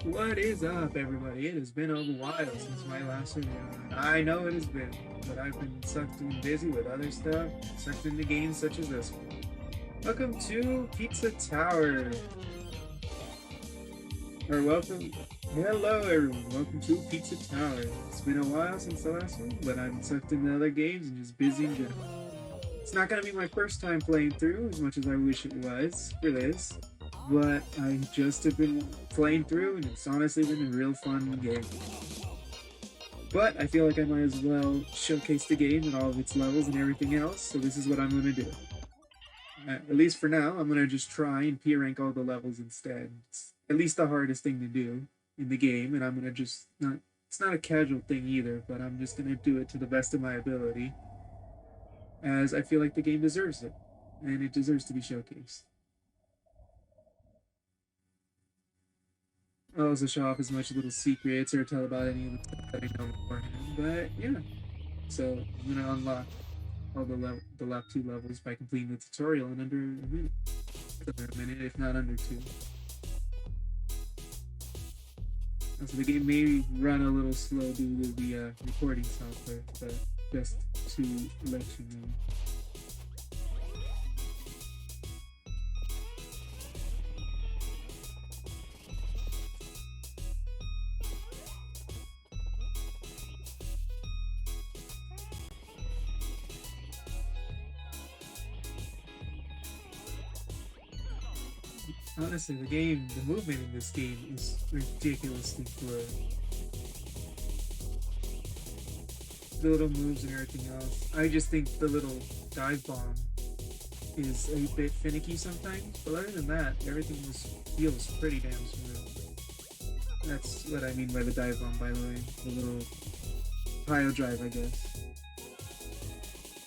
What is up, everybody? It has been a while since my last review. I know it has been, but I've been sucked and busy with other stuff, sucked into games such as this one. Welcome to Pizza Tower. Or welcome. Hello, everyone. Welcome to Pizza Tower. It's been a while since the last one, but I'm sucked into other games and just busy in general. It's not going to be my first time playing through, as much as I wish it was for this. But I just have been playing through, and it's honestly been a real fun game. But I feel like I might as well showcase the game and all of its levels and everything else, so this is what I'm going to do. At least for now, I'm going to just try and P rank all the levels instead. It's at least the hardest thing to do in the game, and I'm going to just not. It's not a casual thing either, but I'm just going to do it to the best of my ability, as I feel like the game deserves it, and it deserves to be showcased. I'll also show off as much little secrets or tell about any of the stuff that I know beforehand. But yeah, so I'm gonna unlock all the last two levels by completing the tutorial in under a minute. Under a minute, if not under two. So the game may run a little slow due to the recording software, but just to let you know. Honestly, the movement in this game is ridiculously good. The little moves and everything else. I just think the little dive bomb is a bit finicky sometimes, but other than that, everything feels pretty damn smooth. That's what I mean by the dive bomb, by the way. The little pile drive, I guess.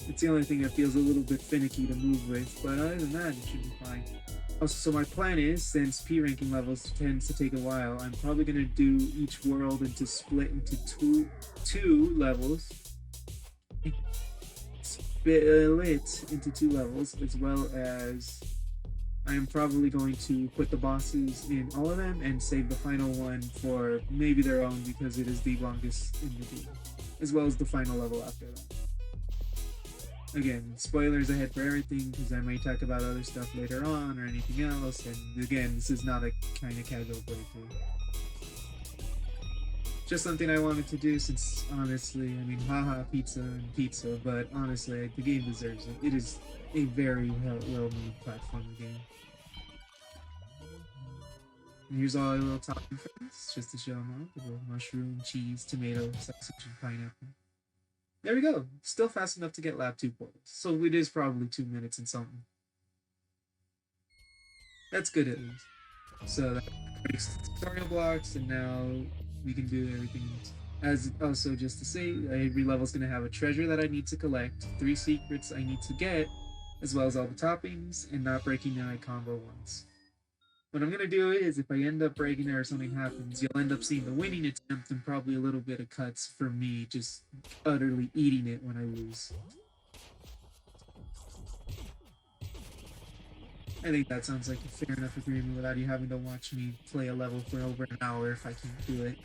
It's the only thing that feels a little bit finicky to move with, but other than that, it should be fine. Also, so my plan is, since P ranking levels tends to take a while, I'm probably going to do each world into split into two levels. Split into two levels, as well as I am probably going to put the bosses in all of them and save the final one for maybe their own because it is the longest in the game, as well as the final level after that. Again, spoilers ahead for everything because I might talk about other stuff later on or anything else. And again, this is not a kind of casual playthrough. Just something I wanted to do since, honestly, I mean, haha, pizza and pizza, but honestly, the game deserves it. It is a very well-made platformer game. And here's all our little topping friends, just to show them off. The little mushroom, cheese, tomato, sausage, and pineapple. There we go. Still fast enough to get lab 2 portals. So it is probably 2 minutes and something. That's good at least. So that breaks the tutorial blocks, and now we can do everything else. As also, just to say, every level is going to have a treasure that I need to collect, 3 secrets I need to get, as well as all the toppings, and not breaking my combo once. What I'm going to do is, if I end up breaking it or something happens, you'll end up seeing the winning attempt and probably a little bit of cuts for me just utterly eating it when I lose. I think that sounds like a fair enough agreement without you having to watch me play a level for over an hour if I can't do it.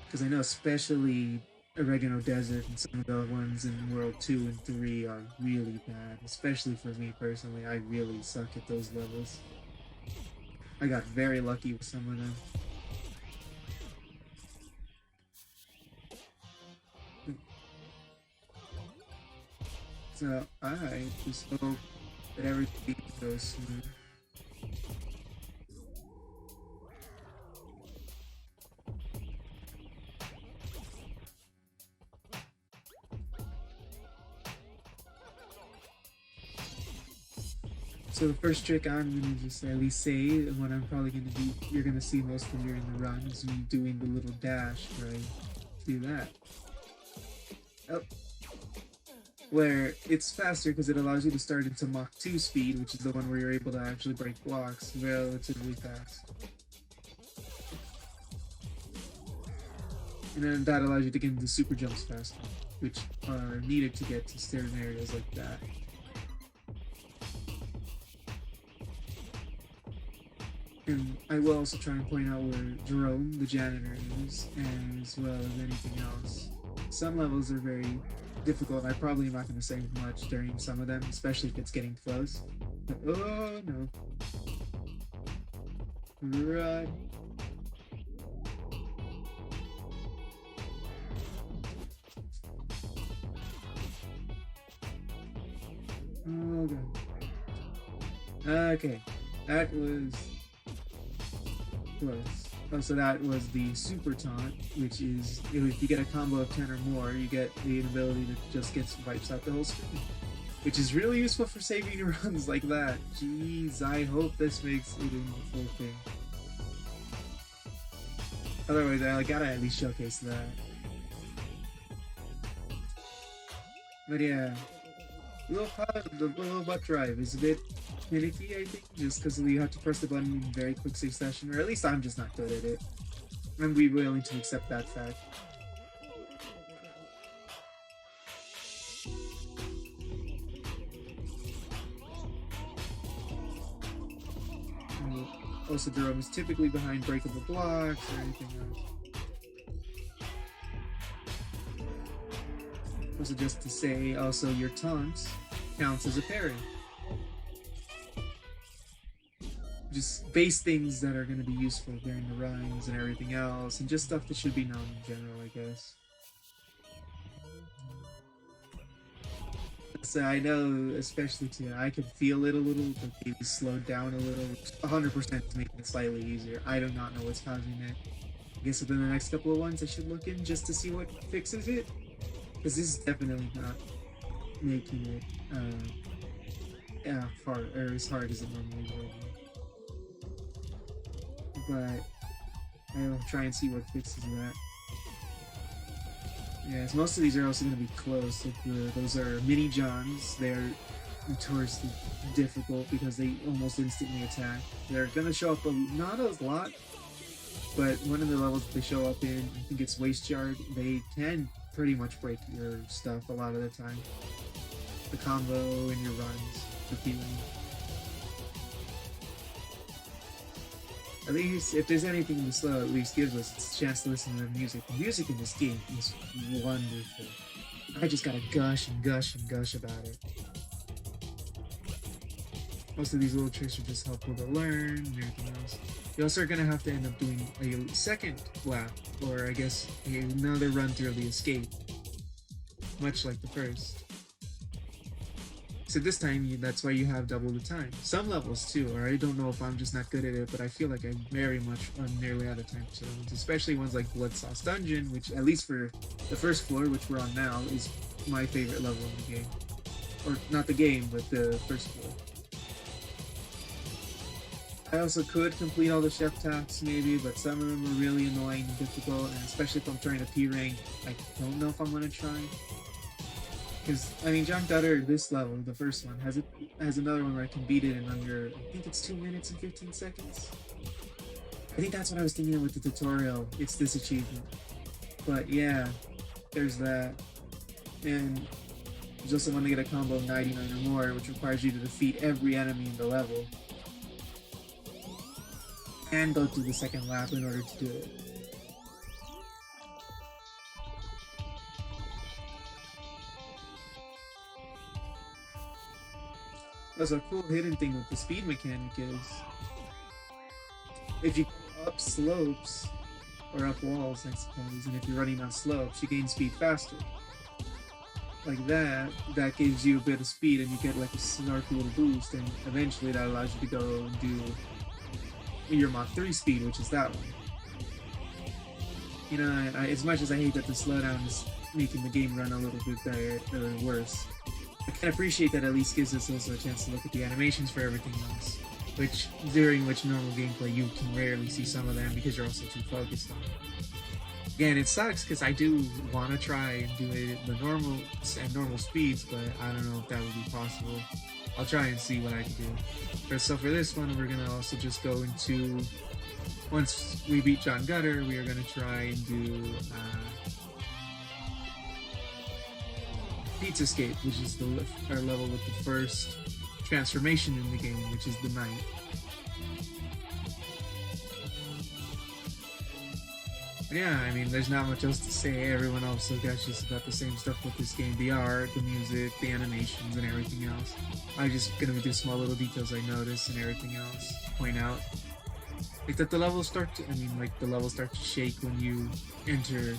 Because I know especially Oregano Desert and some of the ones in World 2 and 3 are really bad. Especially for me personally, I really suck at those levels. I got very lucky with some of them. So I just hope that everything goes smooth. So the first trick I'm gonna just at least say, and what I'm probably gonna do, you're gonna see most of during the run, is me doing the little dash where I do that. Oh. Where it's faster because it allows you to start into Mach 2 speed, which is the one where you're able to actually break blocks relatively fast. And then that allows you to get into super jumps faster, which are needed to get to certain areas like that. And I will also try and point out where Jerome, the janitor, is, as well as anything else. Some levels are very difficult. I probably am not going to say much during some of them, especially if it's getting close. But, oh no. Run. Oh god. Okay. That was close. Oh, so that was the super taunt, which is if you get a combo of 10 or more, you get the ability to just wipes out the whole screen. Which is really useful for saving runs like that. Jeez, I hope this makes it in the full thing. Otherwise, I gotta at least showcase that. But yeah, the little butt drive is a bit finicky, I think, just because you have to press the button in very quick succession, or at least I'm just not good at it. I'm willing to accept that fact. Also, Jerome is typically behind breakable blocks or anything else. Also, just to say, also your taunts counts as a parry. Just base things that are going to be useful during the runs and everything else, and just stuff that should be known in general, I guess. So I know, especially too, I could feel it a little, but maybe slowed down a little. 100% to make it slightly easier. I do not know what's causing it. I guess within the next couple of ones I should look in just to see what fixes it. Because this is definitely not making it hard, or as hard as it normally would. But I'll try and see what fixes that. Yes, most of these are also going to be close. Like those are mini Johns. They're notoriously difficult because they almost instantly attack. They're going to show up not a lot, but one of the levels that they show up in, I think it's Waste Yard, they can pretty much break your stuff a lot of the time. The combo and your runs, repeatedly. At least, if there's anything this slow, at least gives us a chance to listen to the music. The music in this game is wonderful. I just gotta gush and gush and gush about it. Most of these little tricks are just helpful to learn and everything else. You also are gonna have to end up doing a second lap, or I guess another run through the escape. Much like the first. So this time, that's why you have double the time. Some levels too, or I don't know if I'm just not good at it, but I feel like I very much run nearly out of time for some ones, especially ones like Blood Sauce Dungeon, which at least for the first floor, which we're on now, is my favorite level in the game. Or not the game, but the first floor. I also could complete all the chef tasks maybe, but some of them are really annoying and difficult, and especially if I'm trying to P-rank, I don't know if I'm gonna try. Because, I mean, John Gutter, this level, the first one, has another one where I can beat it in under, I think it's 2 minutes and 15 seconds. I think that's what I was thinking of with the tutorial. It's this achievement. But yeah, there's that. And there's also one to get a combo of 99 or more, which requires you to defeat every enemy in the level. And go through the second lap in order to do it. That's a cool hidden thing with the speed mechanic is if you go up slopes or up walls, I suppose, and if you're running on slopes, you gain speed faster. Like that gives you a bit of speed and you get like a snarky little boost, and eventually that allows you to go and do your Mach 3 speed, which is that one. You know, as much as I hate that the slowdown is making the game run a little bit better or worse, I can appreciate that at least gives us also a chance to look at the animations for everything else, during which normal gameplay you can rarely see some of them because you're also too focused on it. Again, it sucks because I do want to try and do it at the normal speeds, but I don't know if that would be possible. I'll try and see what I can do. So for this one, we're going to also just go into, once we beat John Gutter, we are going to try and do Pizza Escape, which is our level with the first transformation in the game, which is the Knight. Yeah, I mean, there's not much else to say. Everyone also gushes about the same stuff with this game: the art, the music, the animations, and everything else. I'm just gonna do small little details I notice and everything else. Point out like that the levels start to. I mean, like the levels start to shake when you enter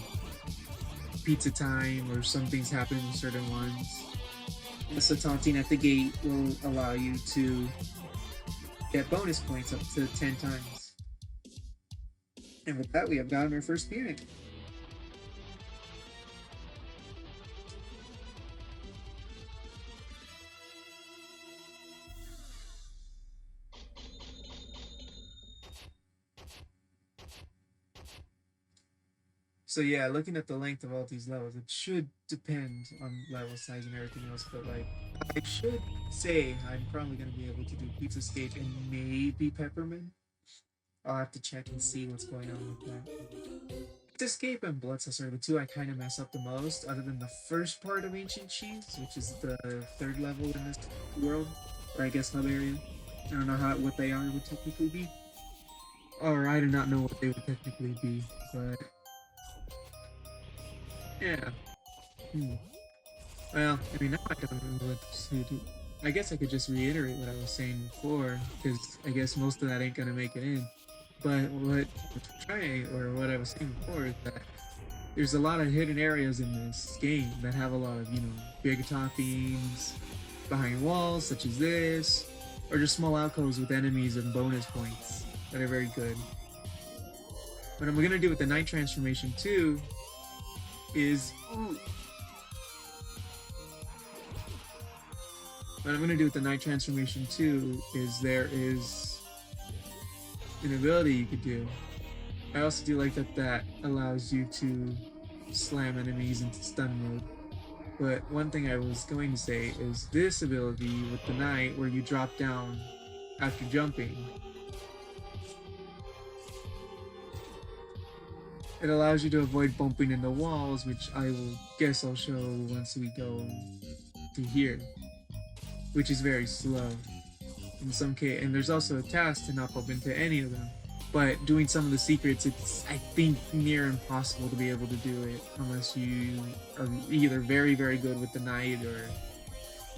pizza time, or some things happen in certain ones. So taunting at the gate will allow you to get bonus points up to 10 times. And with that, we have gotten our first Punic. So yeah, looking at the length of all these levels, it should depend on level size and everything else, but like, I should say I'm probably going to be able to do Pizza Escape and maybe Peppermint. I'll have to check and see what's going on with that. Pizza Escape and Blood Sauce are the two I kind of mess up the most, other than the first part of Ancient Cheese, which is the third level in this world, or I guess hub area. I don't know what they are would technically be. Or I do not know what they would technically be, but yeah. Well, I mean, now I don't know what to do. I guess I could just reiterate what I was saying before, because I guess most of that ain't gonna make it in. But what I'm trying, or what I was saying before, is that there's a lot of hidden areas in this game that have a lot of, big toppings behind walls, such as this, or just small alcoves with enemies and bonus points that are very good. What I'm gonna do with the Night Transformation too is what I'm gonna do with the Night Transformation too is there is an ability you could do. I also do like that allows you to slam enemies into stun mode. But one thing I was going to say is this ability with the Night, where you drop down after jumping, it allows you to avoid bumping into walls, which I will guess I'll show once we go to here, which is very slow in some case. And there's also a task to not bump into any of them. But doing some of the secrets, it's, I think, near impossible to be able to do it unless you are either very, very good with the Night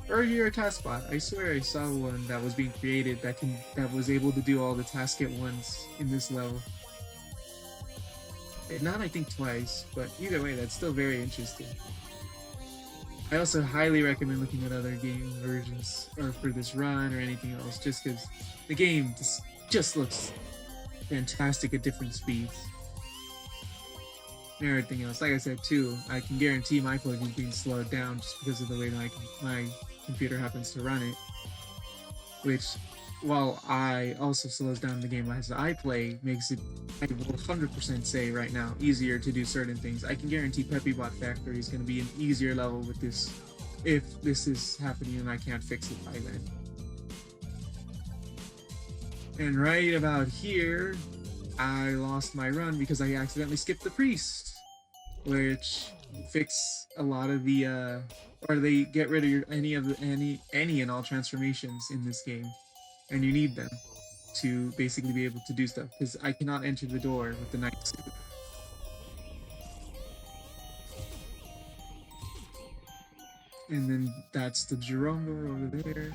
or you're a task bot. I swear I saw one that was being created that was able to do all the tasks at once in this level. Not, I think, twice, but either way, that's still very interesting. I also highly recommend looking at other game versions or for this run or anything else, just because the game just looks fantastic at different speeds. And everything else, like I said too, I can guarantee my plug is being slowed down just because of the way my computer happens to run it, which, while I also slows down the game as I play, makes it, I will 100% say right now, easier to do certain things. I can guarantee PeppyBot Factory is going to be an easier level with this, if this is happening and I can't fix it by then. And right about here, I lost my run because I accidentally skipped the priest, which fix a lot of the, or they get rid of any and all transformations in this game. And you need them to basically be able to do stuff, because I cannot enter the door with the Night suit. And then that's the Jerome door over there.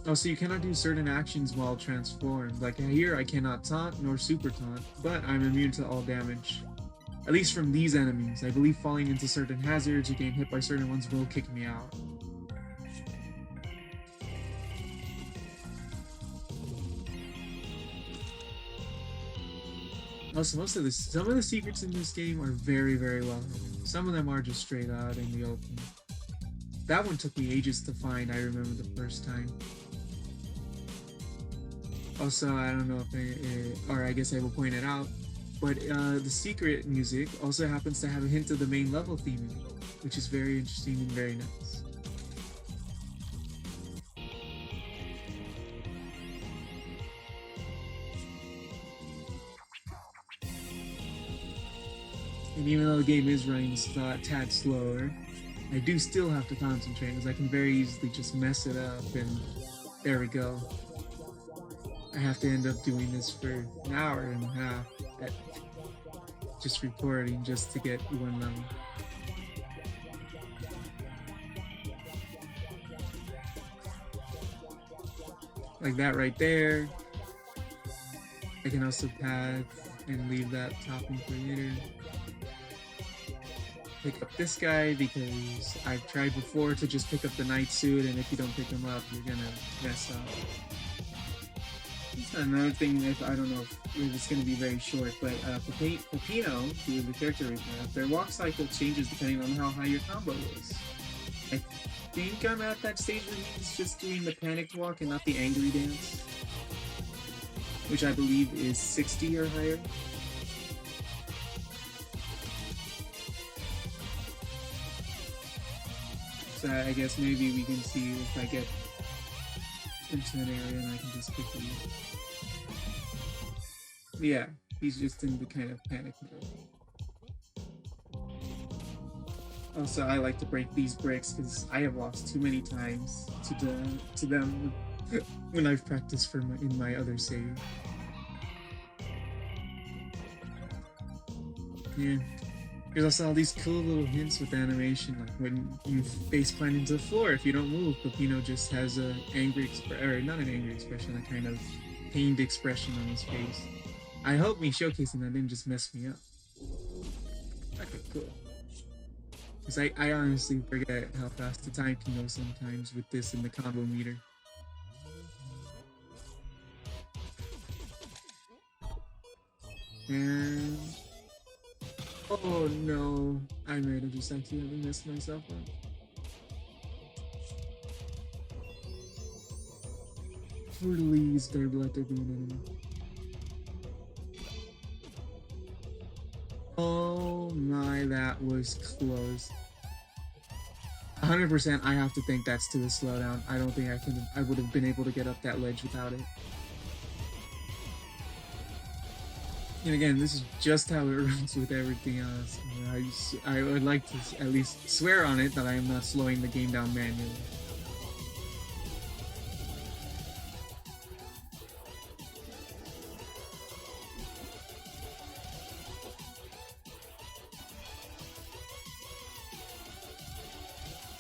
Oh, so you cannot do certain actions while transformed. Like here, I cannot taunt nor super taunt, but I'm immune to all damage. At least from these enemies. I believe falling into certain hazards or getting hit by certain ones will kick me out. Also, some of the secrets in this game are very, very well hidden. Some of them are just straight out in the open. That one took me ages to find, I remember the first time. Also, I don't know if or I guess I will point it out, but the secret music also happens to have a hint of the main level theme, which is very interesting and very nice. And even though the game is running a tad slower, I do still have to concentrate, as I can very easily just mess it up, and there we go. I have to end up doing this for an hour and a half at just recording just to get one level. Like that right there. I can also path and leave that topping for later. Pick up this guy because I've tried before to just pick up the knight suit, and if you don't pick him up, you're gonna mess up. That's another thing that I don't know if it's gonna be very short, but Peppino, who is the character right now, their walk cycle changes depending on how high your combo is. I think I'm at that stage where he's just doing the panicked walk and not the angry dance, which I believe is 60 or higher. So I guess maybe we can see if I get into an area and I can just quickly... Yeah, he's just in the kind of panic mode. Also, I like to break these bricks because I have lost too many times to them when I've practiced in my other save. Yeah. There's also all these cool little hints with animation, like when you face plant into the floor, if you don't move, Peppino just has an angry or not an angry expression, a kind of pained expression on his face. I hope me showcasing that didn't just mess me up. Okay, cool. Because I honestly forget how fast the time can go sometimes with this in the combo meter. And... oh no, I might have just accidentally messed myself up. Please don't let there be an enemy. Oh my, that was close. 100% I have to think that's to the slowdown. I don't think I would have been able to get up that ledge without it. And again, this is just how it runs with everything else. I would like to at least swear on it that I am not slowing the game down manually.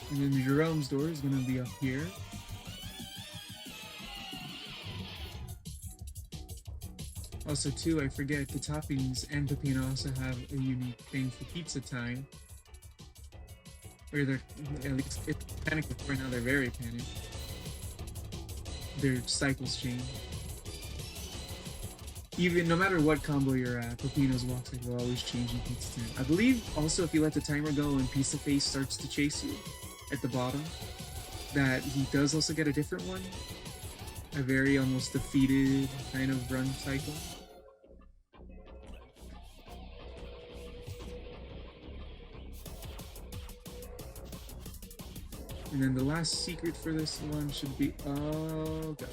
And then Jerome's door is going to be up here. Also, too, I forget, the toppings and Peppino also have a unique thing for pizza time. Where they're, at least if panicked before, now they're very panicked. Their cycles change. Even, no matter what combo you're at, Peppino's walk cycle will always change in pizza time. I believe, also, if you let the timer go and Pizza Face starts to chase you at the bottom, that he does also get a different one. A very almost defeated kind of run cycle. And then the last secret for this one should be... oh god,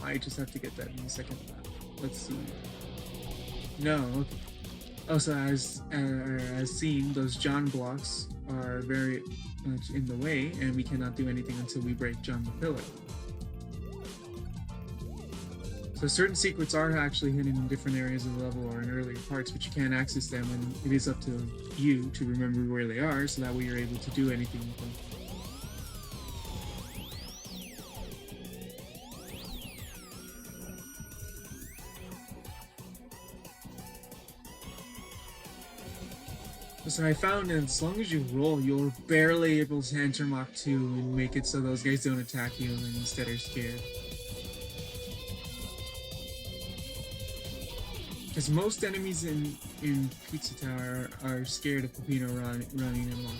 I just have to get that in the second lap. Let's see. No, okay. Oh, so as seen, those John blocks are very much in the way, and we cannot do anything until we break John the Pillar. So certain secrets are actually hidden in different areas of the level or in earlier parts, but you can't access them, and it is up to you to remember where they are, so that way you're able to do anything with them. So I found that as long as you roll, you're barely able to enter Mach 2 and make it so those guys don't attack you and instead are scared. Because most enemies in Pizza Tower are scared of Peppino running in Mach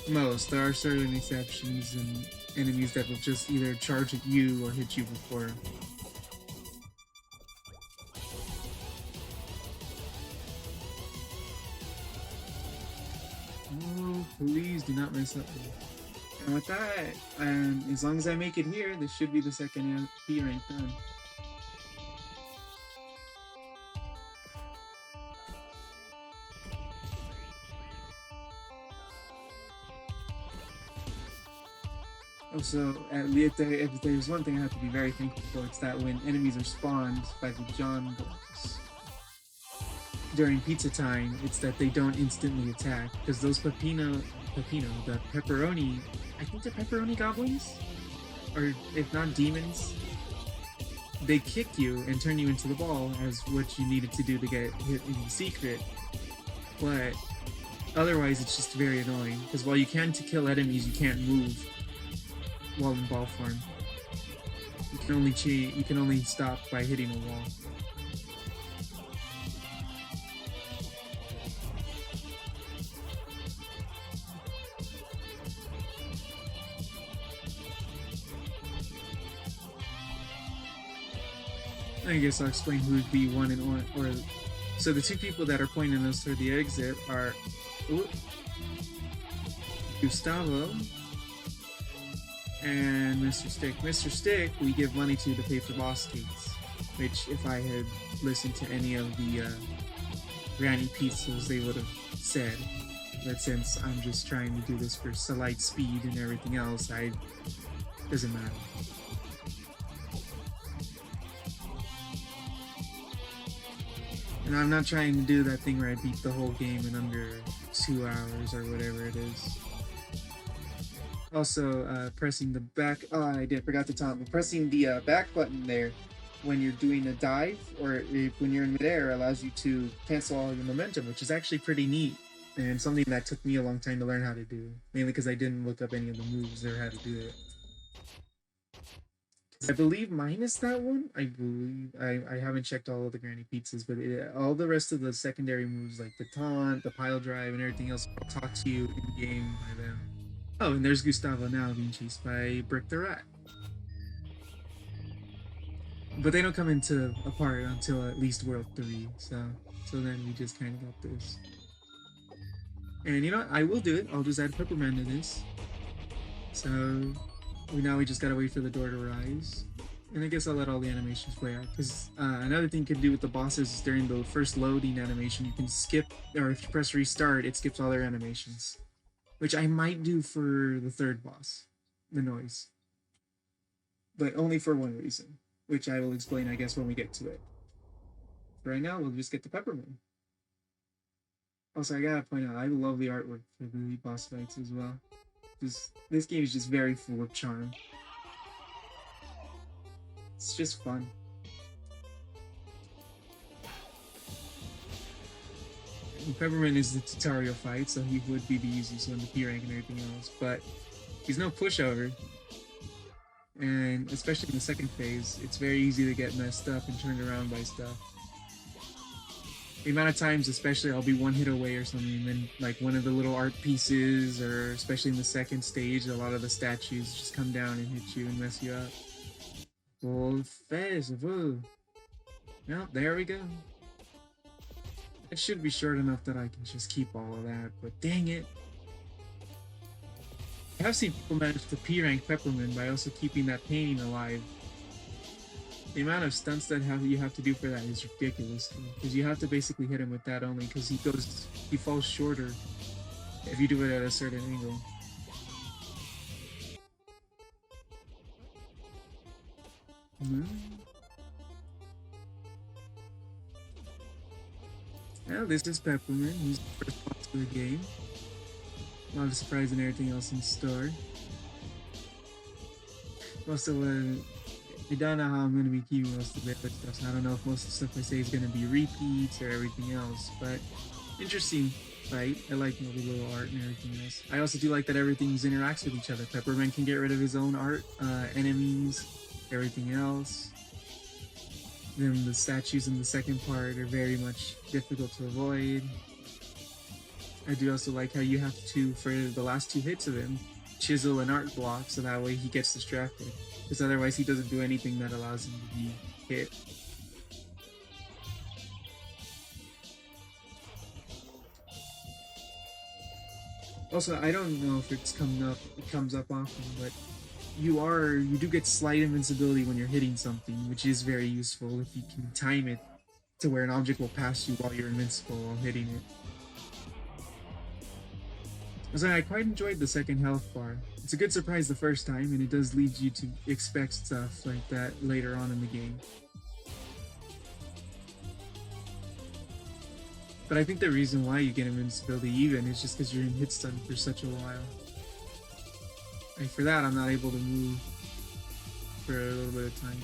2. Most. There are certain exceptions and enemies that will just either charge at you or hit you before. Oh, please do not mess up. And with that, as long as I make it here, this should be the second P rank done. Also, if there's one thing I have to be very thankful for, it's that when enemies are spawned by the John boys during pizza time, it's that they don't instantly attack, because those the pepperoni, I think they're pepperoni goblins, or if not demons, they kick you and turn you into the ball as what you needed to do to get hit in the secret. But otherwise, it's just very annoying, because while you can to kill enemies, you can't move while in ball form. You can only stop by hitting a wall. I guess I'll explain who would be one and one, or so the two people that are pointing us toward the exit are Gustavo and Mr. Stick. Mr. Stick, we give money to pay for boss gates, which if I had listened to any of the Granny Pizzas, they would have said. But since I'm just trying to do this for slight speed and everything else, doesn't matter. And I'm not trying to do that thing where I beat the whole game in under 2 hours or whatever it is. Also, pressing the back... Oh, I forgot to tell him. Pressing the back button there when you're doing a dive, or when you're in midair, allows you to cancel all your momentum, which is actually pretty neat. And something that took me a long time to learn how to do. Mainly because I didn't look up any of the moves or how to do it. I believe minus that one. I haven't checked all of the Granny Pizzas, but all the rest of the secondary moves like the taunt, the pile drive, and everything else will talk to you in game by them. Oh, and there's Gustavo now being chased by Brick the Rat. But they don't come into a part until at least World 3, so then we just kind of got this. And you know what? I will do it. I'll just add Pepperman to this. So now we just gotta wait for the door to rise. And I guess I'll let all the animations play out, because another thing you can do with the bosses is during the first loading animation, you can skip, or if you press restart, it skips all their animations. Which I might do for the third boss, the noise. But only for one reason, which I will explain, I guess, when we get to it. Right now, we'll just get the Peppermint. Also, I gotta point out, I love the artwork for the boss fights as well. This game is just very full of charm. It's just fun. And Peppermint is the tutorial fight, so he would be the easiest one, the P rank and everything else, but he's no pushover. And especially in the second phase, it's very easy to get messed up and turned around by stuff. The amount of times, especially, I'll be one hit away or something, and then like one of the little art pieces, or especially in the second stage, a lot of the statues just come down and hit you and mess you up. Full phase of Well, there we go. It should be short enough that I can just keep all of that, but dang it. I have seen people manage to P-rank Peppermint by also keeping that painting alive. The amount of stunts that you have to do for that is ridiculous, because you have to basically hit him with that only, because he falls shorter if you do it at a certain angle. Well, this is Peppermint. He's the first boss of the game. A lot of surprise and everything else in store. Also, I don't know how I'm going to be keeping most of the other stuff, so I don't know if most of the stuff I say is going to be repeats or everything else, but interesting fight. I like all the little art and everything else. I also do like that everything interacts with each other. Peppermint can get rid of his own art, enemies, everything else. Then the statues in the second part are very much difficult to avoid. I do also like how you have to, for the last 2 hits of him, chisel an art block so that way he gets distracted. Because otherwise he doesn't do anything that allows him to be hit. Also, I don't know if it comes up often, but you do get slight invincibility when you're hitting something, which is very useful if you can time it to where an object will pass you while you're invincible while hitting it. So I quite enjoyed the second health bar. It's a good surprise the first time, and it does lead you to expect stuff like that later on in the game. But I think the reason why you get invincibility even is just because you're in hit stun for such a while. And for that, I'm not able to move for a little bit of time.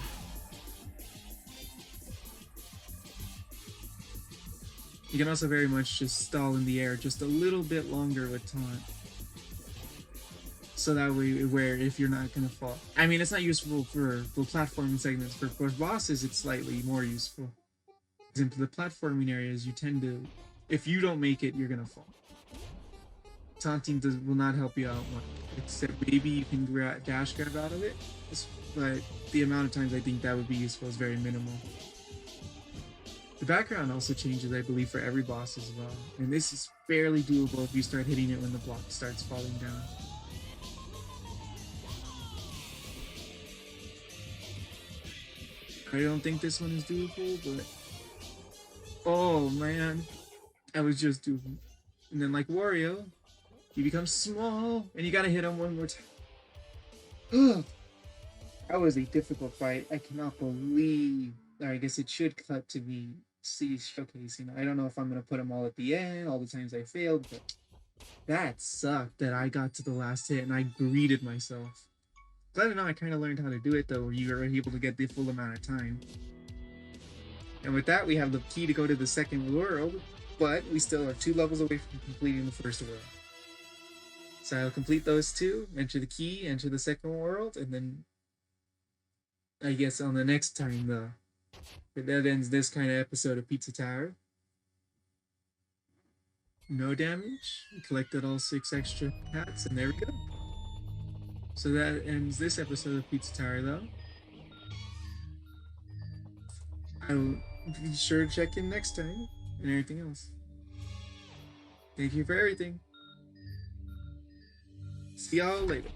You can also very much just stall in the air just a little bit longer with taunt. So that way, where if you're not gonna fall. I mean, it's not useful for the platforming segments. For bosses, it's slightly more useful. In the platforming areas, you tend to, if you don't make it, you're gonna fall. Taunting will not help you out much, except maybe you can dash grab out of it, but the amount of times I think that would be useful is very minimal. The background also changes, I believe, for every boss as well, and this is fairly doable if you start hitting it when the block starts falling down. I don't think this one is doable, but oh man, I was just doable. And then like Wario, he becomes small, and you gotta hit him one more time. That was a difficult fight. I cannot believe. Or I guess it should cut to me showcasing. I don't know if I'm gonna put them all at the end, all the times I failed, but that sucked that I got to the last hit and I greeted myself. Glad to know I kind of learned how to do it though, where you were able to get the full amount of time. And with that, we have the key to go to the second world, but we still are 2 levels away from completing the first world. So I'll complete those 2, enter the key, enter the second world, and then I guess on the next time, that ends this kind of episode of Pizza Tower. No damage. We collected all 6 extra hats, and there we go. So that ends this episode of Pizza Tower, though. I'll be sure to check in next time and everything else. Thank you for everything. See y'all later.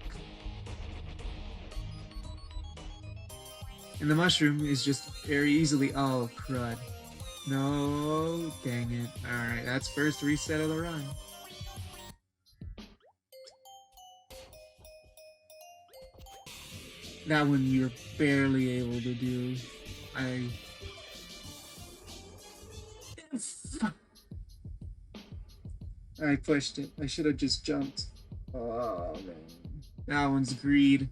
And the mushroom is just very easily. Oh, crud. No, dang it. Alright, that's first reset of the run. That one you're barely able to do. I pushed it. I should have just jumped. Oh, man. That one's greed.